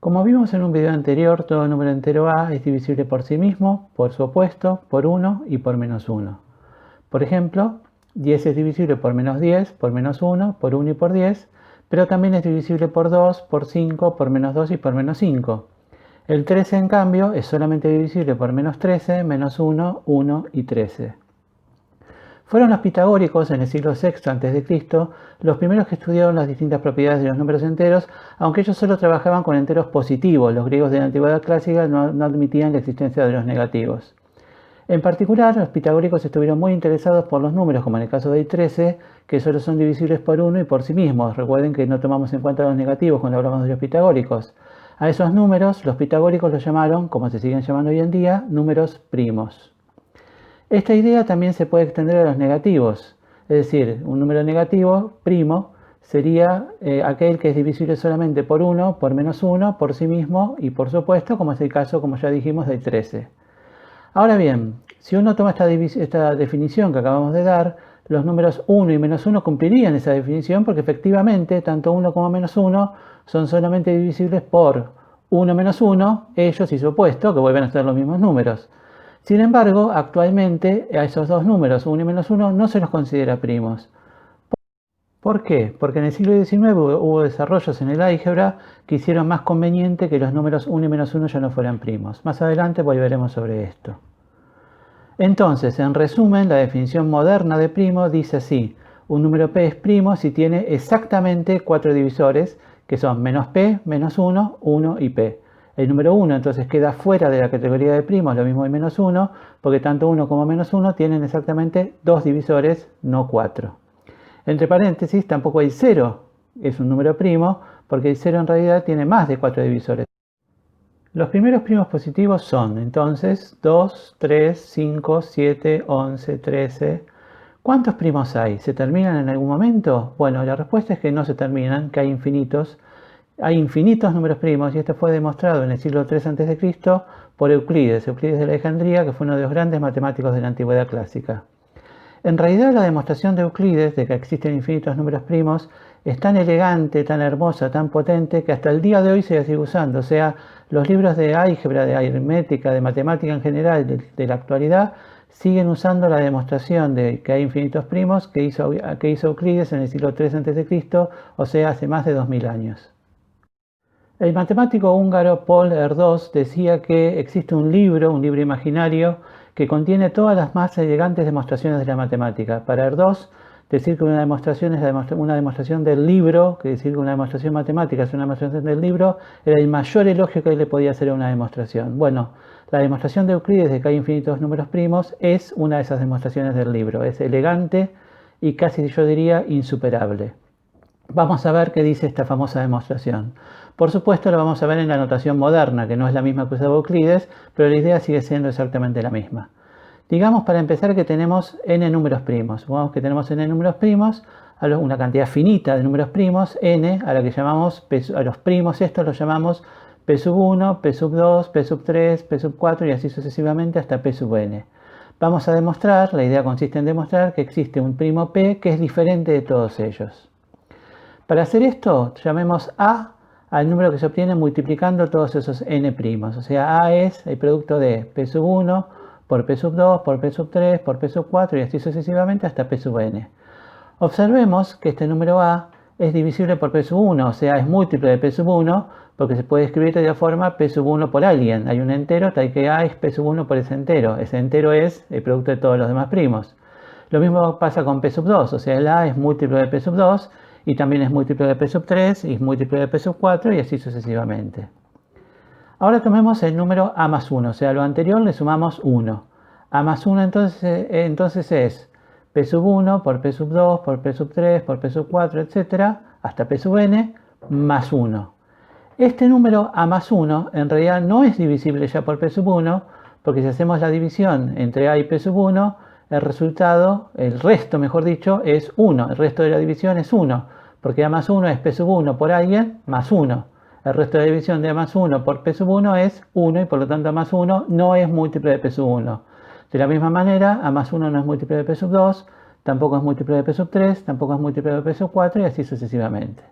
Como vimos en un video anterior, todo número entero A es divisible por sí mismo, por su opuesto, por 1 y por menos 1. Por ejemplo, 10 es divisible por menos 10, por menos 1, por 1 y por 10, pero también es divisible por 2, por 5, por menos 2 y por menos 5. El 13, en cambio, es solamente divisible por menos 13, menos 1, 1 y 13. Fueron los pitagóricos en el siglo VI a.C. los primeros que estudiaron las distintas propiedades de los números enteros, aunque ellos solo trabajaban con enteros positivos. Los griegos de la antigüedad clásica no admitían la existencia de los negativos. En particular, los pitagóricos estuvieron muy interesados por los números, como en el caso del 13, que solo son divisibles por 1 y por sí mismos. Recuerden que no tomamos en cuenta los negativos cuando hablamos de los pitagóricos. A esos números, los pitagóricos los llamaron, como se siguen llamando hoy en día, números primos. Esta idea también se puede extender a los negativos, es decir, un número negativo, primo, sería aquel que es divisible solamente por 1, por menos 1, por sí mismo y por su opuesto, como es el caso, como ya dijimos, del 13. Ahora bien, si uno toma esta definición que acabamos de dar, los números 1 y menos 1 cumplirían esa definición porque efectivamente tanto 1 como menos 1 son solamente divisibles por 1 menos 1, ellos y su opuesto, que vuelven a ser los mismos números. Sin embargo, actualmente a esos dos números, 1 y menos 1, no se los considera primos. ¿Por qué? Porque en el siglo XIX hubo desarrollos en el álgebra que hicieron más conveniente que los números 1 y menos 1 ya no fueran primos. Más adelante volveremos sobre esto. Entonces, en resumen, la definición moderna de primo dice así: un número p es primo si tiene exactamente 4 divisores, que son menos p, menos 1, 1 y p. El número 1 entonces queda fuera de la categoría de primos, lo mismo que menos 1, porque tanto 1 como menos 1 tienen exactamente 2 divisores, no 4. Entre paréntesis, tampoco el 0 es un número primo, porque el 0 en realidad tiene más de 4 divisores. Los primeros primos positivos son, entonces, 2, 3, 5, 7, 11, 13. ¿Cuántos primos hay? ¿Se terminan en algún momento? Bueno, la respuesta es que no se terminan, que hay infinitos. Hay infinitos números primos y esto fue demostrado en el siglo III a.C. por Euclides de Alejandría, que fue uno de los grandes matemáticos de la antigüedad clásica. En realidad, la demostración de Euclides de que existen infinitos números primos es tan elegante, tan hermosa, tan potente, que hasta el día de hoy se sigue usando. O sea, los libros de álgebra, de aritmética, de matemática en general de la actualidad siguen usando la demostración de que hay infinitos primos que hizo Euclides en el siglo III a.C., o sea, hace más de 2000 años. El matemático húngaro Paul Erdős decía que existe un libro imaginario, que contiene todas las más elegantes demostraciones de la matemática. Para Erdős, decir que una demostración es una demostración del libro, que decir que una demostración matemática es una demostración del libro, era el mayor elogio que él le podía hacer a una demostración. Bueno, la demostración de Euclides de que hay infinitos números primos es una de esas demostraciones del libro. Es elegante y casi, yo diría, insuperable. Vamos a ver qué dice esta famosa demostración. Por supuesto, lo vamos a ver en la notación moderna, que no es la misma que usaba Euclides, pero la idea sigue siendo exactamente la misma. Digamos, para empezar, que tenemos n números primos. Supongamos que tenemos n números primos, una cantidad finita de números primos, n, a la que llamamos, a los primos estos los llamamos p sub 1, p sub 2, p sub 3, p sub 4 y así sucesivamente hasta p sub n. Vamos a demostrar, la idea consiste en demostrar que existe un primo p que es diferente de todos ellos. Para hacer esto, llamemos a al número que se obtiene multiplicando todos esos n primos. O sea, a es el producto de p sub 1 por p sub 2, por p sub 3, por p sub 4 y así sucesivamente hasta p sub n. Observemos que este número a es divisible por p sub 1, o sea, es múltiplo de p sub 1, porque se puede escribir de la forma p sub 1 por alguien. Hay un entero, tal que a es p sub 1 por ese entero. Ese entero es el producto de todos los demás primos. Lo mismo pasa con p sub 2, o sea, el a es múltiplo de p sub 2, y también es múltiplo de p sub 3 y es múltiplo de p sub 4 y así sucesivamente. Ahora tomemos el número a más 1, o sea, a lo anterior le sumamos 1. A más 1 entonces es p sub 1 por p sub 2 por p sub 3 por p sub 4, etc. hasta p sub n más 1. Este número a más 1 en realidad no es divisible ya por p sub 1, porque si hacemos la división entre a y p sub 1, el resultado, el resto mejor dicho, es 1. El resto de la división es 1. Porque a más 1 es p sub 1 por alguien más 1. El resto de la división de a más 1 por p sub 1 es 1 y por lo tanto a más 1 no es múltiplo de p sub 1. De la misma manera, a más 1 no es múltiplo de p sub 2, tampoco es múltiplo de p sub 3, tampoco es múltiplo de p sub 4 y así sucesivamente.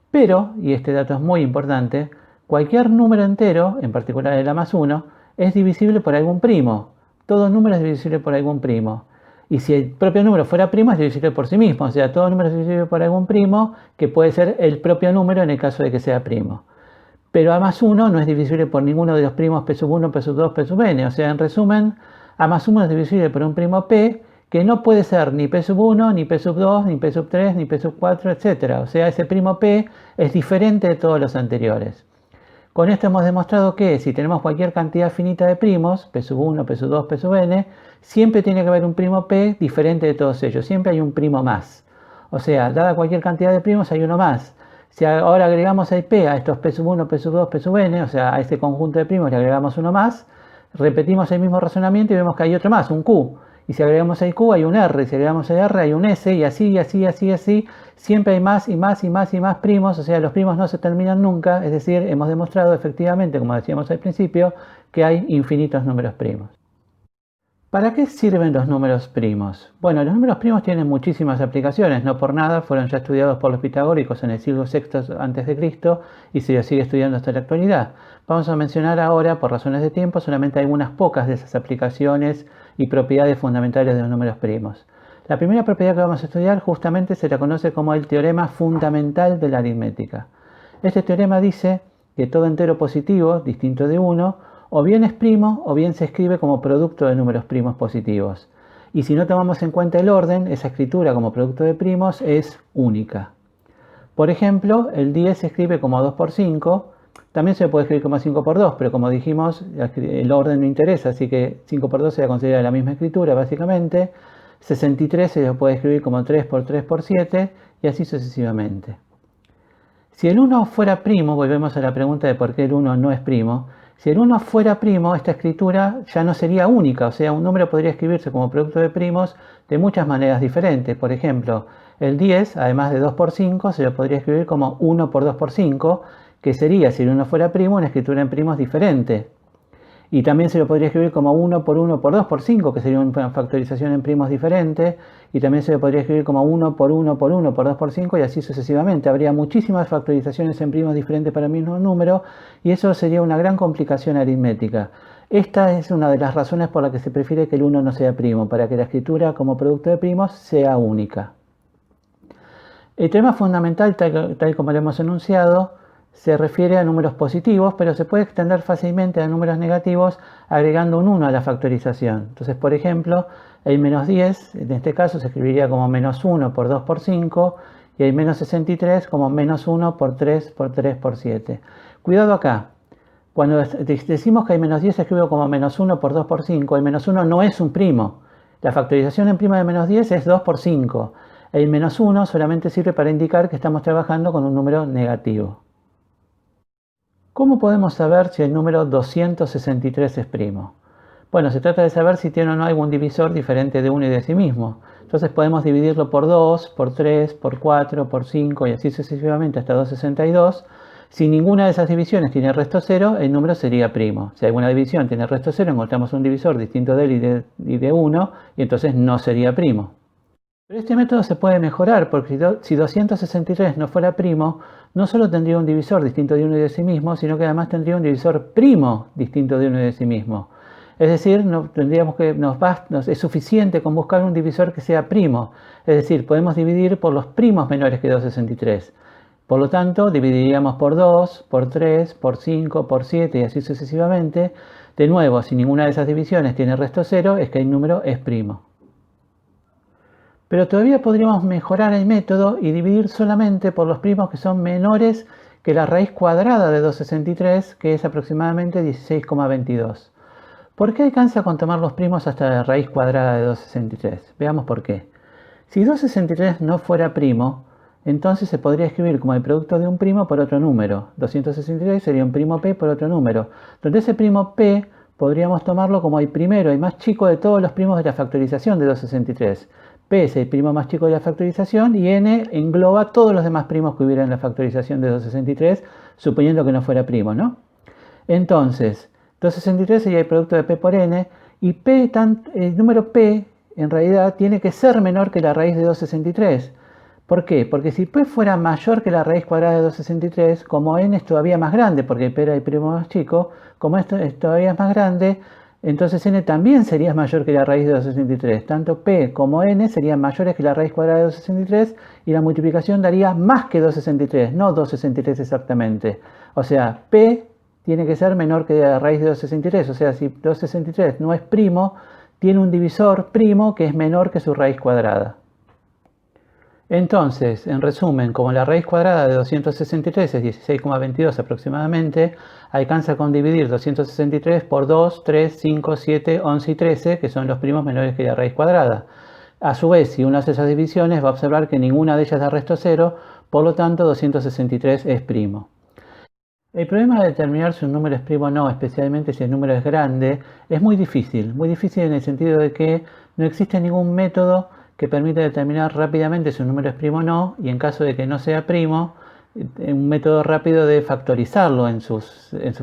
Pero, y este dato es muy importante, Cualquier número entero, en particular el A más 1, es divisible por algún primo. Todo número es divisible por algún primo. Y si el propio número fuera primo, es divisible por sí mismo. O sea, todo número es divisible por algún primo, que puede ser el propio número en el caso de que sea primo. Pero A más 1 no es divisible por ninguno de los primos P sub 1, P sub 2, P sub n. O sea, en resumen, A más 1 es divisible por un primo P, que no puede ser ni P sub 1, ni P sub 2, ni P sub 3, ni P sub 4, etc. O sea, ese primo P es diferente de todos los anteriores. Con esto hemos demostrado que si tenemos cualquier cantidad finita de primos, P sub 1, P sub 2, P sub n, siempre tiene que haber un primo P diferente de todos ellos. Siempre hay un primo más. O sea, dada cualquier cantidad de primos hay uno más. Si ahora agregamos el P a estos P sub 1, P sub 2, P sub n, o sea, a este conjunto de primos le agregamos uno más, repetimos el mismo razonamiento y vemos que hay otro más, un Q. Y si agregamos el Q hay un R, y si agregamos el R hay un S, y así, siempre hay más y más y más y más primos, o sea, los primos no se terminan nunca, es decir, hemos demostrado efectivamente, como decíamos al principio, que hay infinitos números primos. ¿Para qué sirven los números primos? Bueno, los números primos tienen muchísimas aplicaciones, no por nada fueron ya estudiados por los pitagóricos en el siglo VI a.C. y se los sigue estudiando hasta la actualidad. Vamos a mencionar ahora, por razones de tiempo, solamente algunas pocas de esas aplicaciones y propiedades fundamentales de los números primos. La primera propiedad que vamos a estudiar justamente se la conoce como el teorema fundamental de la aritmética. Este teorema dice que todo entero positivo, distinto de 1, o bien es primo o bien se escribe como producto de números primos positivos. Y si no tomamos en cuenta el orden, esa escritura como producto de primos es única. Por ejemplo, el 10 se escribe como 2 por 5, también se puede escribir como 5 por 2, pero como dijimos, el orden no interesa, así que 5 por 2 se considera la misma escritura básicamente. 63 se lo puede escribir como 3 por 3 por 7 y así sucesivamente. Si el 1 fuera primo, volvemos a la pregunta de por qué el 1 no es primo. Si el 1 fuera primo, esta escritura ya no sería única, o sea, un número podría escribirse como producto de primos de muchas maneras diferentes. Por ejemplo, el 10, además de 2 por 5, se lo podría escribir como 1 por 2 por 5, que sería, si el 1 fuera primo, una escritura en primos diferente. Y también se lo podría escribir como 1 por 1 por 2 por 5, que sería una factorización en primos diferente. Y también se lo podría escribir como 1 por 1 por 1 por 2 por 5 y así sucesivamente. Habría muchísimas factorizaciones en primos diferentes para el mismo número y eso sería una gran complicación aritmética. Esta es una de las razones por las que se prefiere que el 1 no sea primo, para que la escritura como producto de primos sea única. El teorema fundamental, tal como lo hemos enunciado, se refiere a números positivos, pero se puede extender fácilmente a números negativos agregando un 1 a la factorización. Entonces, por ejemplo, el menos 10, en este caso, se escribiría como menos 1 por 2 por 5, y el menos 63 como menos 1 por 3 por 3 por 7. Cuidado acá. Cuando decimos que el menos 10 se escribe como menos 1 por 2 por 5, el menos 1 no es un primo. La factorización en prima de menos 10 es 2 por 5. El menos 1 solamente sirve para indicar que estamos trabajando con un número negativo. ¿Cómo podemos saber si el número 263 es primo? Bueno, se trata de saber si tiene o no algún divisor diferente de 1 y de sí mismo. Entonces podemos dividirlo por 2, por 3, por 4, por 5 y así sucesivamente hasta 262. Si ninguna de esas divisiones tiene resto 0, el número sería primo. Si alguna división tiene resto 0, encontramos un divisor distinto de él y de 1 y entonces no sería primo. Pero este método se puede mejorar porque si 263 no fuera primo, no solo tendría un divisor distinto de 1 y de sí mismo, sino que además tendría un divisor primo distinto de 1 y de sí mismo. Es decir, es suficiente con buscar un divisor que sea primo. Es decir, podemos dividir por los primos menores que 263. Por lo tanto, dividiríamos por 2, por 3, por 5, por 7 y así sucesivamente. De nuevo, si ninguna de esas divisiones tiene resto 0, es que el número es primo. Pero todavía podríamos mejorar el método y dividir solamente por los primos que son menores que la raíz cuadrada de 263, que es aproximadamente 16,22. ¿Por qué alcanza con tomar los primos hasta la raíz cuadrada de 263? Veamos por qué. Si 263 no fuera primo, entonces se podría escribir como el producto de un primo por otro número. 263 sería un primo P por otro número, donde ese primo P podríamos tomarlo como el primero, el más chico de todos los primos de la factorización de 263. P es el primo más chico de la factorización y n engloba todos los demás primos que hubiera en la factorización de 263, suponiendo que no fuera primo, ¿no? Entonces, 263 sería el producto de P por n y el número P en realidad tiene que ser menor que la raíz de 263. ¿Por qué? Porque si p fuera mayor que la raíz cuadrada de 263, como n es todavía más grande, porque p era el primo más chico, como esto es todavía más grande, entonces n también sería mayor que la raíz de 263. Tanto p como n serían mayores que la raíz cuadrada de 263 y la multiplicación daría más que 263, no 263 exactamente. O sea, p tiene que ser menor que la raíz de 263. O sea, si 263 no es primo, tiene un divisor primo que es menor que su raíz cuadrada. Entonces, en resumen, como la raíz cuadrada de 263 es 16,22 aproximadamente, alcanza con dividir 263 por 2, 3, 5, 7, 11 y 13, que son los primos menores que la raíz cuadrada. A su vez, si uno hace esas divisiones, va a observar que ninguna de ellas da resto cero, por lo tanto 263 es primo. El problema de determinar si un número es primo o no, especialmente si el número es grande, es muy difícil en el sentido de que no existe ningún método que permita determinar rápidamente si un número es primo o no, y en caso de que no sea primo, un método rápido de factorizarlo en su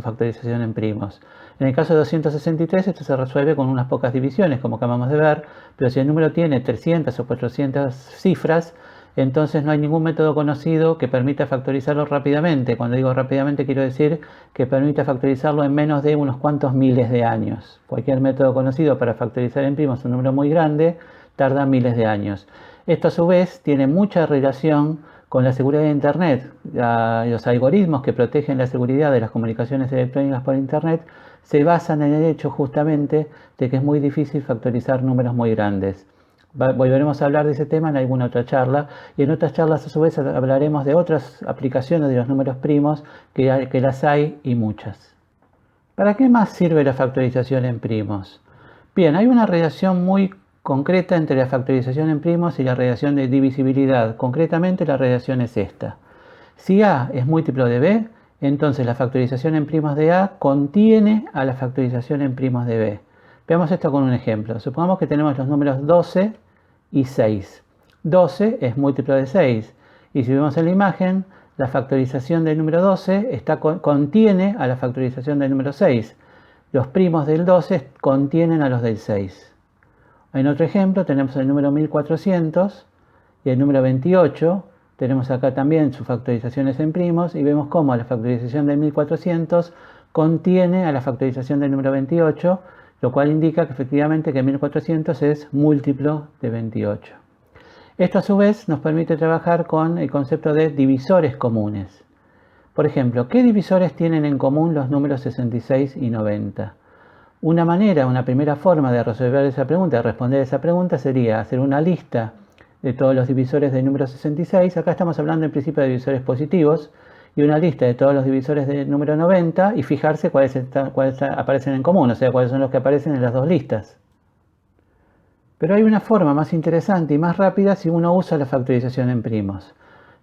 factorización en primos. En el caso de 263 esto se resuelve con unas pocas divisiones, como acabamos de ver, pero si el número tiene 300 o 400 cifras, entonces no hay ningún método conocido que permita factorizarlo rápidamente. Cuando digo rápidamente quiero decir que permita factorizarlo en menos de unos cuantos miles de años. Cualquier método conocido para factorizar en primos un número muy grande tarda miles de años. Esto a su vez tiene mucha relación con la seguridad de Internet. Los algoritmos que protegen la seguridad de las comunicaciones electrónicas por Internet se basan en el hecho justamente de que es muy difícil factorizar números muy grandes. Volveremos a hablar de ese tema en alguna otra charla, y en otras charlas a su vez hablaremos de otras aplicaciones de los números primos, que las hay y muchas. ¿Para qué más sirve la factorización en primos? Bien, hay una relación muy concreta entre la factorización en primos y la relación de divisibilidad. Concretamente la relación es esta. Si A es múltiplo de B, entonces la factorización en primos de A contiene a la factorización en primos de B. Veamos esto con un ejemplo. Supongamos que tenemos los números 12 y 6. 12 es múltiplo de 6. Y si vemos en la imagen, la factorización del número 12 contiene a la factorización del número 6. Los primos del 12 contienen a los del 6. En otro ejemplo tenemos el número 1400 y el número 28. Tenemos acá también sus factorizaciones en primos y vemos cómo la factorización del 1400 contiene a la factorización del número 28, lo cual indica que efectivamente que 1400 es múltiplo de 28. Esto a su vez nos permite trabajar con el concepto de divisores comunes. Por ejemplo, ¿qué divisores tienen en común los números 66 y 90? Una primera forma de resolver esa pregunta, de responder esa pregunta, sería hacer una lista de todos los divisores del número 66. Acá estamos hablando en principio de divisores positivos, y una lista de todos los divisores del número 90 y fijarse cuáles aparecen en común, o sea, cuáles son los que aparecen en las dos listas. Pero hay una forma más interesante y más rápida si uno usa la factorización en primos.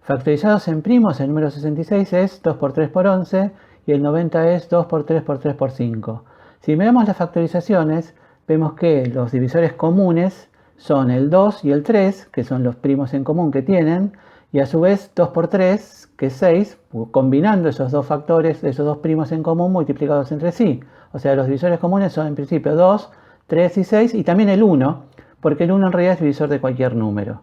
Factorizados en primos, el número 66 es 2 por 3 por 11 y el 90 es 2 por 3 por 3 por 5. Si miramos las factorizaciones, vemos que los divisores comunes son el 2 y el 3, que son los primos en común que tienen, y a su vez 2 por 3, que es 6, combinando esos dos factores, esos dos primos en común multiplicados entre sí. O sea, los divisores comunes son en principio 2, 3 y 6, y también el 1, porque el 1 en realidad es divisor de cualquier número.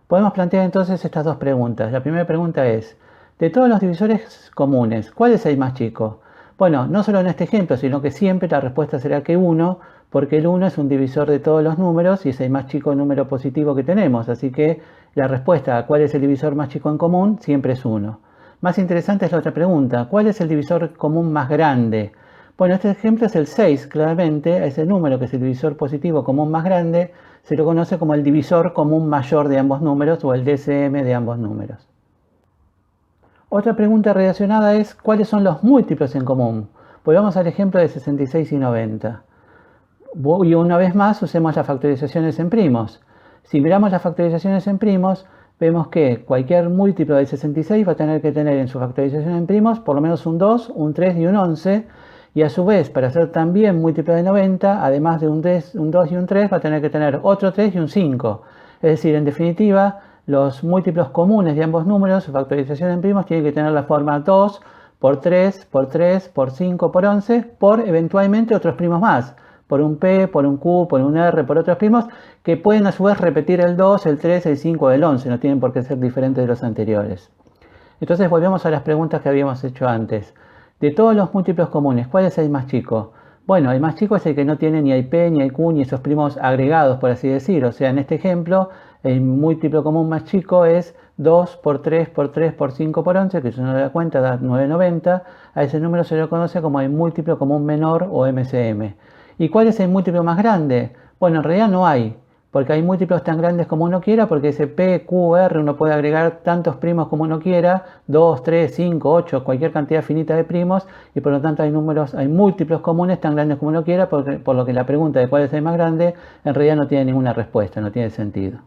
Podemos plantear entonces estas dos preguntas. La primera pregunta es, de todos los divisores comunes, ¿cuál es el más chico? Bueno, no solo en este ejemplo, sino que siempre la respuesta será que 1, porque el 1 es un divisor de todos los números y es el más chico número positivo que tenemos. Así que la respuesta a cuál es el divisor más chico en común siempre es 1. Más interesante es la otra pregunta, ¿cuál es el divisor común más grande? Bueno, este ejemplo es el 6, claramente, ese número que es el divisor positivo común más grande, se lo conoce como el divisor común mayor de ambos números o el DCM de ambos números. Otra pregunta relacionada es, ¿cuáles son los múltiplos en común? Volvamos al ejemplo de 66 y 90. Y una vez más usemos las factorizaciones en primos. Si miramos las factorizaciones en primos, vemos que cualquier múltiplo de 66 va a tener que tener en su factorización en primos por lo menos un 2, un 3 y un 11. Y a su vez, para ser también múltiplo de 90, además de un 2 y un 3, va a tener que tener otro 3 y un 5. Es decir, en definitiva, los múltiplos comunes de ambos números, su factorización en primos, tiene que tener la forma 2 por 3 por 3 por 5 por 11 por eventualmente otros primos más. por un P, por un Q, por un R, por otros primos, que pueden a su vez repetir el 2, el 3, el 5 o el 11, no tienen por qué ser diferentes de los anteriores. Entonces volvemos a las preguntas que habíamos hecho antes. De todos los múltiplos comunes, ¿cuál es el más chico? Bueno, el más chico es el que no tiene ni el P, ni el Q, ni esos primos agregados, por así decir. O sea, en este ejemplo, el múltiplo común más chico es 2 por 3 por 3 por 5 por 11, que si uno da cuenta da 990. A ese número se lo conoce como el múltiplo común menor o MCM. ¿Y cuál es el múltiplo más grande? Bueno, en realidad no hay, porque hay múltiplos tan grandes como uno quiera, porque ese P, Q, R uno puede agregar tantos primos como uno quiera, 2, 3, 5, 8, cualquier cantidad finita de primos, y por lo tanto hay múltiplos comunes tan grandes como uno quiera, por lo que la pregunta de cuál es el más grande en realidad no tiene ninguna respuesta, no tiene sentido.